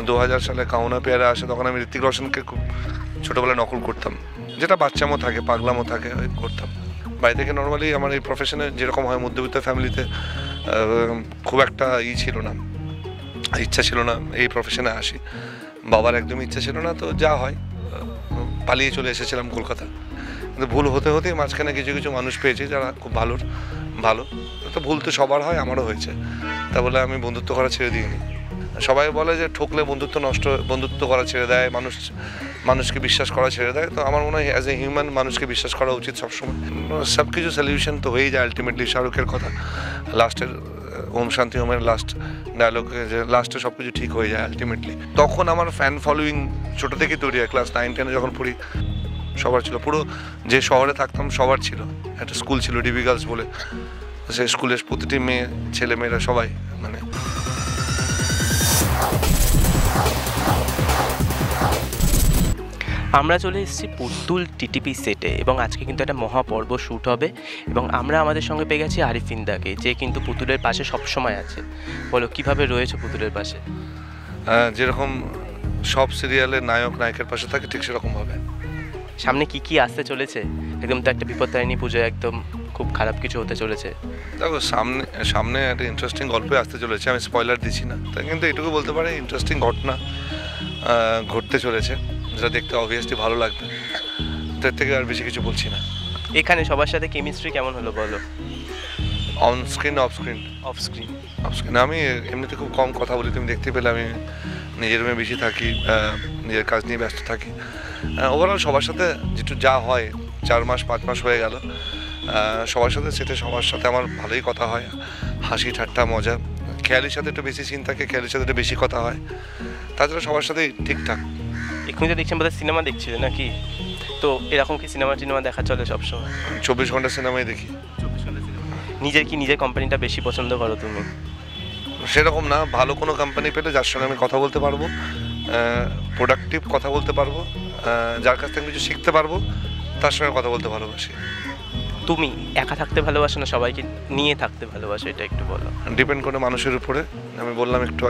2000 সালে কাউনা পেয়ারা আসে, তখন আমি ঋত্বিক রোশনকে খুব ছোটোবেলায় নকল করতাম, যেটা বাচ্চামো থাকে, পাগলামো থাকে, করতাম। বাড়ি থেকে নর্মালি আমার এই প্রফেশনে যেরকম হয়, মধ্যবিত্ত ফ্যামিলিতে খুব একটা ছিল না, ইচ্ছা ছিল না এই প্রফেশনে আসি। বাবার একদমই ইচ্ছা ছিল না, তো যা হয় পালিয়ে চলে এসেছিলাম কলকাতা। কিন্তু ভুল হতে হতেই মাঝখানে কিছু কিছু মানুষ পেয়েছি যারা খুব ভালো। তো ভুল তো সবার হয়, আমারও হয়েছে। তা বলে আমি বন্ধুত্ব করা ছেড়ে দিইনি। সবাই বলে যে ঠকলে বন্ধুত্ব করা ছেড়ে দেয়, মানুষকে বিশ্বাস করা ছেড়ে দেয়। তো আমার মনে হয় অ্যাজ এ হিউম্যান মানুষকে বিশ্বাস করা উচিত সবসময়। সব কিছু সলিউশন তো হয়েই যায় আলটিমেটলি। শাহরুখের কথা লাস্টের ওম শান্তি ওমের লাস্ট ডায়লগে, যে লাস্টে সব কিছু ঠিক হয়ে যায় আলটিমেটলি। তখন আমার ফ্যান ফলোয়িং ছোটো থেকেই তৈরি হয়। ক্লাস 9-10 যখন পড়ি সবার ছিল, পুরো যে শহরে থাকতাম সবার ছিল। একটা স্কুল ছিল ডিবি গার্লস বলে, সেই স্কুলের প্রতিটি মেয়ে ছেলে মেয়েরা সবাই মানে আমরা চলে এসেছি পুতুল টিটিপি সেটে এবং আজকে কিন্তু একটা মহাপর্ব শ্যুট হবে এবং আমরা আমাদের সঙ্গে পেয়ে গেছি আরিফিনদাকে, যে কিন্তু পুতুলের পাশে সবসময় আছে। বলো কীভাবে রয়েছে পুতুলের পাশে? যেরকম সব সিরিয়ালের নায়ক নায়কের পাশে থাকে ঠিক সেরকমভাবে। সামনে কি কি আসতে চলেছে? একদম তো একটা বিপত্তারিণী পুজো, একদম খুব খারাপ কিছু হতে চলেছে। দেখো সামনে একটা ইন্টারেস্টিং গল্পে আসতে চলেছে, আমি স্পয়লার দিচ্ছি না, তাই কিন্তু এটুকু বলতে পারি ইন্টারেস্টিং ঘটনা ঘটতে চলেছে, যেটা দেখতে অবভিয়াসলি ভালো লাগবে। তার থেকে আর বেশি কিছু বলছি না। এখানে সবার সাথে কেমিস্ট্রি কেমন হলো বলো? On screen off screen? Off screen. আমি এমনিতে খুব কম কথা বলি, তুমি দেখতে পেলে আমি নিজের রুমে বেশি থাকি, নিজের কাজ নিয়ে ব্যস্ত থাকি। ওভারঅল সবার সাথে যেটু যা হয়, 4 মাস 5 মাস হয়ে গেল, সবার সাথে সেটা সবার সাথে আমার ভালোই কথা হয়, হাসি ঠাট্টা মজা। খেয়ালির সাথে একটু বেশি সিন থাকে, খেয়ালির সাথে একটু বেশি কথা হয়, তাছাড়া সবার সাথেই ঠিকঠাক। এক্ষুনি তো দেখছেন বোধহয় সিনেমা দেখছিলে নাকি? তো এরকম কি সিনেমা দেখা চলে সবসময়? 24 ঘন্টা সিনেমাই দেখি। নিজের কোম্পানিটা বেশি পছন্দ করো তুমি? সেরকম না, ভালো কোনো কোম্পানি পেলে যার সঙ্গে আমি কথা বলতে পারবো, প্রোডাক্টিভ কথা বলতে পারবো, যার কাছ থেকে কিছু শিখতে পারবো, তার সঙ্গে কথা বলতে ভালোবাসি। তুমি একা থাকতে ভালোবাসো না সবাইকে নিয়ে থাকতে ভালোবাসো, এটা একটু বলো। ডিপেন্ড করে মানুষের উপরে। আমি বললাম একটু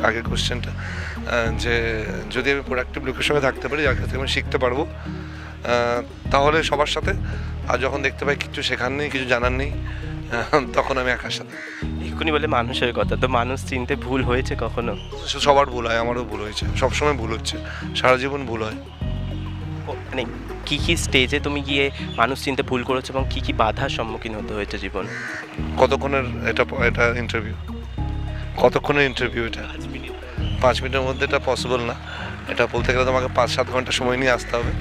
আগে কোশ্চেনটা, যে যদি আমি প্রোডাক্টিভ লোকের সঙ্গে থাকতে পারি, যার কাছ থেকে আমি শিখতে পারবো, তাহলে সবার সাথে। আর যখন দেখতে পাই কিছু শেখার নেই, কিছু জানার নেই, তখন আমি একার সাথে। এক্ষুনি বলে মানুষের কথা, তো মানুষ চিনতে ভুল হয়েছে কখনো? সবার ভুল হয়, আমারও ভুল হয়েছে, সবসময় ভুল হচ্ছে, সারা জীবন ভুল হয়। মানে কী স্টেজে তুমি গিয়ে মানুষ চিনতে ভুল করেছো এবং কী বাধার সম্মুখীন হতে হয়েছে জীবনে? কতক্ষণের এটা ইন্টারভিউ? কতক্ষণের ইন্টারভিউ এটা? 5 মিনিটের মধ্যে এটা পসিবল না। এটা বলতে গেলে তোমাকে 5-7 ঘন্টা সময় নিয়ে আসতে হবে।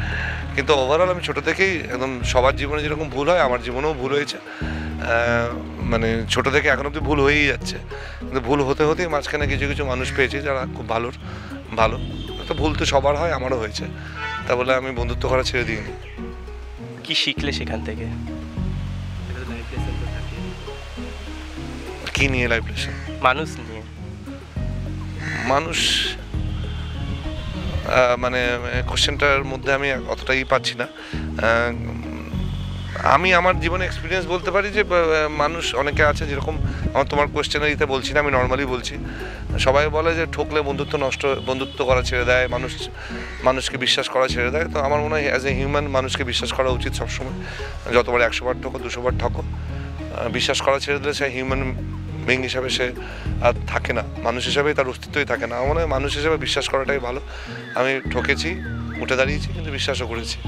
কিন্তু ওভারঅল আমি ছোটো থেকেই একদম সবার জীবনে যেরকম ভুল হয়, আমার জীবনেও ভুল হয়েছে। মানে ছোটো থেকে এখন অবধি ভুল হয়েই যাচ্ছে। কিন্তু ভুল হতে হতেই মাঝখানে কিছু কিছু মানুষ পেয়েছি যারা খুব ভালো। তো ভুল তো সবার হয়, আমারও হয়েছে। তা বলে আমি বন্ধুত্ব করা ছেড়ে দিইনি। কি শিখলে সেখান থেকে? কি নিয়ে লাইফ লেসন? মানুষ নিয়ে। মানুষ মানে কোশ্চেনটার মধ্যে আমি অতটাই পাচ্ছি না। আমি আমার জীবনে এক্সপিরিয়েন্স বলতে পারি যে মানুষ অনেকে আছে, যেরকম তোমার কোশ্চেনের ইতে বলছি না, আমি নর্মালি বলছি। সবাই বলে যে ঠকলে বন্ধুত্ব করা ছেড়ে দেয়, মানুষকে বিশ্বাস করা ছেড়ে দেয়। তো আমার মনে হয় অ্যাজ এ হিউম্যান মানুষকে বিশ্বাস করা উচিত সবসময়। যতবার 100 বার ঠকো, 200 বার ঠকো, বিশ্বাস করা ছেড়ে দিলে সে হিউম্যান বিং হিসাবে সে আর থাকে না, মানুষ হিসাবেই তার অস্তিত্বই থাকে না। আমার মনে হয় মানুষ হিসাবে বিশ্বাস করাটাই ভালো। আমি ঠকেছি, উঠে দাঁড়িয়েছি, কিন্তু বিশ্বাসও করেছি।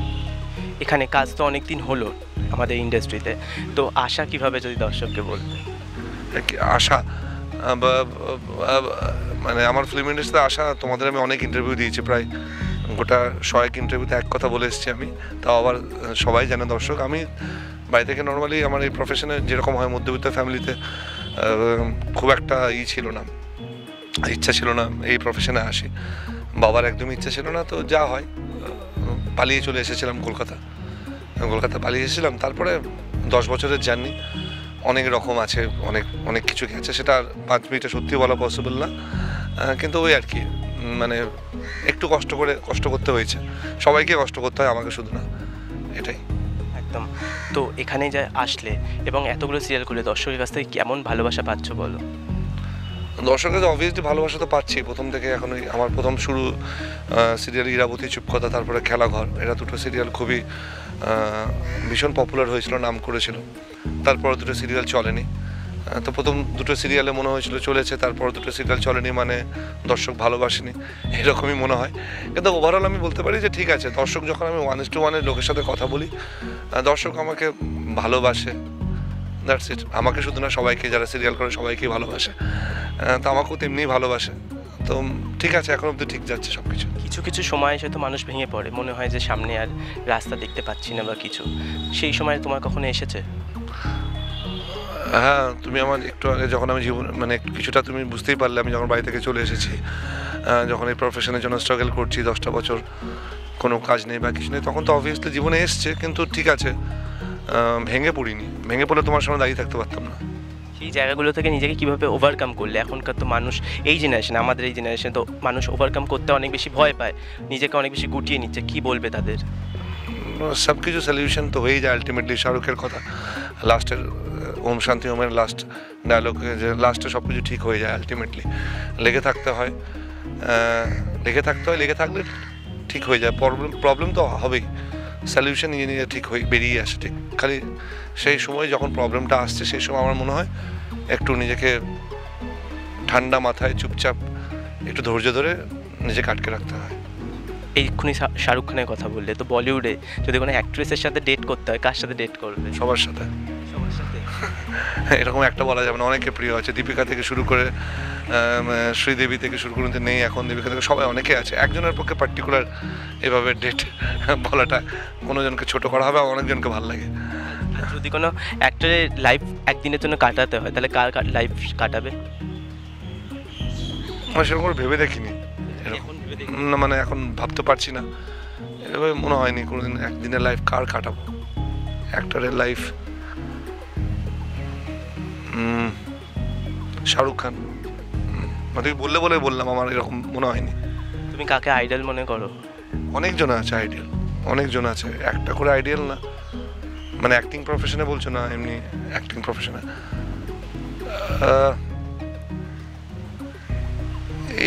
এখানে কাজ তো অনেক দিন হলো আমাদের ইন্ডাস্ট্রিতে, তো আশা কিভাবে যদি দর্শককে বলতে? আশা মানে আমার ফিল্ম ইন্ডাস্ট্রিতে আসা, তোমাদের আমি অনেক ইন্টারভিউ দিয়েছি, প্রায় গোটা 100 ইন্টারভিউতে এক কথা বলে এসেছি আমি। তাও আবার সবাই জানে দর্শক, আমি বাড়ি থেকে নর্মালি আমার এই প্রফেশনে যেরকম হয়, মধ্যবিত্ত ফ্যামিলিতে খুব একটা ছিল না, ইচ্ছা ছিল না এই প্রফেশনে আসি। বাবার একদমই ইচ্ছা ছিল না, তো যা হয় পালিয়ে চলে এসেছিলাম কলকাতা পালিয়ে এসেছিলাম। তারপরে 10 বছরের জার্নি, অনেক রকম আছে, অনেক কিছু গেছে, সেটা 5 মিনিটে সত্যি বলা পসিবল না। কিন্তু ওই আর কি, মানে একটু কষ্ট করতে হয়েছে। সবাইকে কষ্ট করতে হয়, আমাকে শুধু না, এটাই। একদম। তো এখানে যা আসলে এবং এতগুলো সিরিয়াল করলে দর্শকের কাছ থেকে কেমন ভালোবাসা পাচ্ছ বলো? দর্শকের অবভিয়াসলি ভালোবাসা তো পাচ্ছি প্রথম থেকে। এখন আমার প্রথম শুরু সিরিয়াল ইরাবতী, চুপকথা, তারপরে খেলাঘর, এরা দুটো সিরিয়াল খুবই ভীষণ পপুলার হয়েছিল, নাম করেছিল। তারপর দুটো সিরিয়াল চলেনি। তো প্রথম দুটো সিরিয়ালে মনে হয়েছিল চলেছে, তারপর দুটো সিরিয়াল চলেনি মানে দর্শক ভালোবাসেনি, এরকমই মনে হয়। কিন্তু ওভারঅল আমি বলতে পারি যে ঠিক আছে, দর্শক যখন আমি 1:1 লোকের সাথে কথা বলি, দর্শক আমাকে ভালোবাসে, দ্যাটস ইট। আমাকে শুধু না, সবাইকে, যারা সিরিয়াল করে সবাইকেই ভালোবাসে, তো আমাকেও তেমনিই ভালোবাসে। তো ঠিক আছে, এখন অব্দি ঠিক যাচ্ছে সব কিছু। কিছু কিছু সময় এসে তো মানুষ ভেঙে পড়ে, মনে হয় যে সামনে আর রাস্তা দেখতে পাচ্ছি না বা কিছু, সেই সময় তোমার কখনো এসেছে? হ্যাঁ, তুমি আমার একটু আগে যখন আমি জীবন মানে কিছুটা তুমি বুঝতেই পারলে, আমি যখন বাড়ি থেকে চলে এসেছি, যখন এই প্রফেশনের জন্য স্ট্রাগল করছি 10টা বছর, কোনো কাজ নেই বা কিছু নেই, তখন তো অবভিয়াসলি জীবনে এসছে। কিন্তু ঠিক আছে, ভেঙে পড়িনি। ভেঙে পড়লে তোমার সামনে দাঁড়িয়ে থাকতে পারতাম না। সেই জায়গাগুলো থেকে নিজেকে কীভাবে ওভারকাম করলে? এখনকার তো মানুষ, এই জেনারেশন, আমাদের এই জেনারেশন তো মানুষ ওভারকাম করতে অনেক বেশি ভয় পায়, নিজেকে অনেক বেশি গুটিয়ে নিচ্ছে, কি বলবে তাদের? সব কিছু সলিউশন তো হয়েই যায় আলটিমেটলি। শাহরুখের কথা, লাস্টের ওম শান্তি ওমের লাস্ট ডায়লগে, যে লাস্টে সব কিছু ঠিক হয়ে যায় আলটিমেটলি। লেগে থাকতে হয়, লেগে থাকলে ঠিক হয়ে যায়। প্রবলেম তো হবেই, সলিউশন নিজে নিজে ঠিক হয়ে বেরিয়ে আসে। ঠিক খালি সেই সময় যখন প্রবলেমটা আসছে, সেই সময় আমার মনে হয় একটু নিজেকে ঠান্ডা মাথায় চুপচাপ একটু ধৈর্য ধরে নিজেকে আটকে রাখতে হয়। এইক্ষুনি শাহরুখ খানের কথা বললে, তো বলিউডে যদি কোনো অ্যাক্ট্রেসের সাথে ডেট করতে হয়, কার সাথে ডেট করবে? সবার সাথে। সবার সাথে এরকম একটা বলা যাবে না, অনেকে প্রিয় আছে। দীপিকা থেকে শুরু করে শ্রীদেবী থেকে শুরু করে নেই এখন, দীপিকা থেকে সবাই অনেকে আছে। একজনের পক্ষে পার্টিকুলার এভাবে ডেট বলাটা, কোনো জনকে ছোটো করা হবে, অনেকজনকে ভালো লাগে। যদি কোনো অ্যাক্টরের লাইফ একদিনের জন্য কাটাতে হয়, তাহলে কার লাইফ কাটাবে? আমি সেরকম করে ভেবে দেখিনি এরকম না, মানে এখন ভাবতে পারছি না, এভাবে মনে হয়নি কোনোদিন একদিনের লাইফ কার কাটাবো। অ্যাক্টরের লাইফ শাহরুখ খান, তুমি বললে বললাম, আমার এরকম মনে হয়নি। তুমি কাকে আইডল মনে করো? অনেকজন আছে আইডিয়াল, অনেকজন আছে, একটা করে আইডিয়াল না। মানে অ্যাক্টিং প্রফেশনে বলছো না, এমনি অ্যাক্টিং প্রফেশনে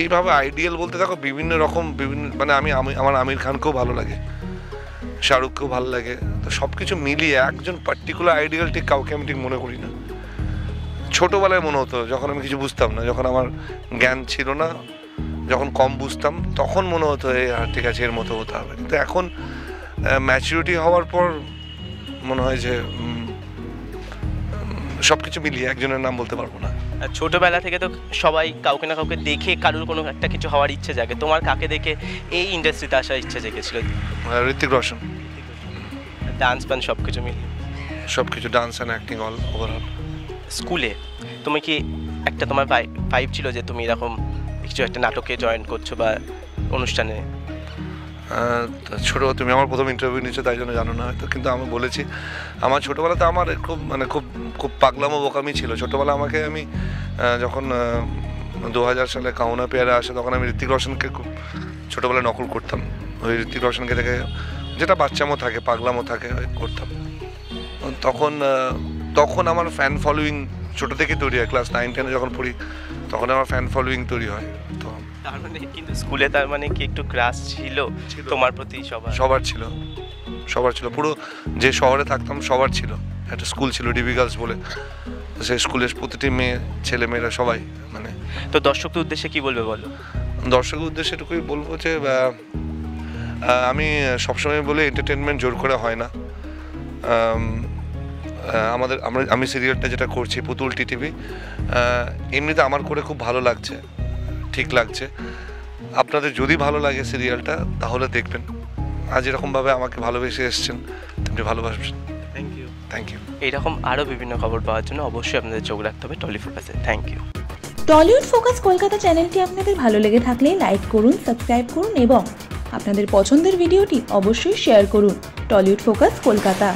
এইভাবে আইডিয়াল বলতে দেখো বিভিন্ন রকম, মানে আমার আমির খানকেও ভালো লাগে, শাহরুখকেও ভালো লাগে। তো সব কিছু মিলিয়ে একজন পার্টিকুলার আইডিয়াল ঠিক কাউকে আমি ঠিক মনে করি না। ছোটোবেলায় মনে হতো, যখন আমি কিছু বুঝতাম না, যখন আমার জ্ঞান ছিল না, যখন কম বুঝতাম, তখন মনে হতো ঠিক আছে, এর মতো হতে হবে। কিন্তু এখন ম্যাচুরিটি হওয়ার পর মনে হয় যে সব কিছু মিলিয়ে একজনের নাম বলতে পারবো না। ছোটবেলা থেকে তো সবাই কাউকে না কাউকে দেখে কারোর কোনো একটা কিছু হওয়ার ইচ্ছে জাগে, তোমার কাকে দেখে এই ইন্ডাস্ট্রিতে আসার ইচ্ছে জেগেছিল? ঋত্বিক রোশন। ডান্স পান সব কিছু মিলিয়ে? সব কিছু, dance and acting all overall. স্কুলে তুমি কি একটা তোমার ভাইব ছিল যে তুমি এরকম কিছু একটা নাটকে জয়েন করছো বা অনুষ্ঠানে? ছোটো, তুমি আমার প্রথম ইন্টারভিউ নিচ্ছো তাই জন্য জানো না হয়তো, কিন্তু আমি বলেছি আমার ছোটোবেলাতে আমার খুব পাগলামো বোকামি ছিল। ছোটোবেলা আমাকে আমি যখন 2000 সালে কাউনা পেয়ারা আসে, তখন আমি ঋত্বিক রোশনকে খুব ছোটোবেলায় নকল করতাম। ওই ঋত্বিক রোশনকে দেখে যেটা বাচ্চামো থাকে, পাগলামো থাকে, করতাম। তখন আমার ফ্যান ফলোয়িং ছোটো থেকে তৈরি হয়। ক্লাস 9-10 যখন পড়ি, তখন আমার ফ্যান ফলোয়িং তৈরি হয়। তো তার মানে কিন্তু স্কুলে তার মানে কি একটু ক্রাশ ছিল তোমার প্রতি? সবার ছিল, পুরো যে শহরে থাকতাম সবার ছিল। একটা স্কুল ছিল ডিবি গার্লস বলে, সেই স্কুলের প্রতিটি মেয়ে, ছেলে মেয়েরা সবাই। মানে তো দর্শকদের উদ্দেশ্যে কি বলবে বলো? দর্শকের উদ্দেশ্যে এটুকুই বলবো যে আমি সবসময় বলি এন্টারটেনমেন্ট জোর করে হয় না। আমি সিরিয়ালটা যেটা করছি পুতুল টিটিভি, এমনিতে আমার করে খুব ভালো লাগছে, ঠিক লাগছে। আপনাদের যদি ভালো লাগে সিরিয়ালটা, তাহলে দেখবেন। আজ এরকমভাবে আমাকে ভালোবেসে এসছেন, তেমনি ভালোবাসবেন। Thank you. এইরকম আরও বিভিন্ন খবর পাওয়ার জন্য অবশ্যই আপনাদের চোখ রাখতে হবে টলি ফোকাসে। Thank you. Tollywood focus Kolkata চ্যানেলটি আপনাদের ভালো লেগে থাকলে লাইক করুন, সাবস্ক্রাইব করুন এবং আপনাদের পছন্দের ভিডিওটি অবশ্যই শেয়ার করুন। Tollywood focus Kolkata.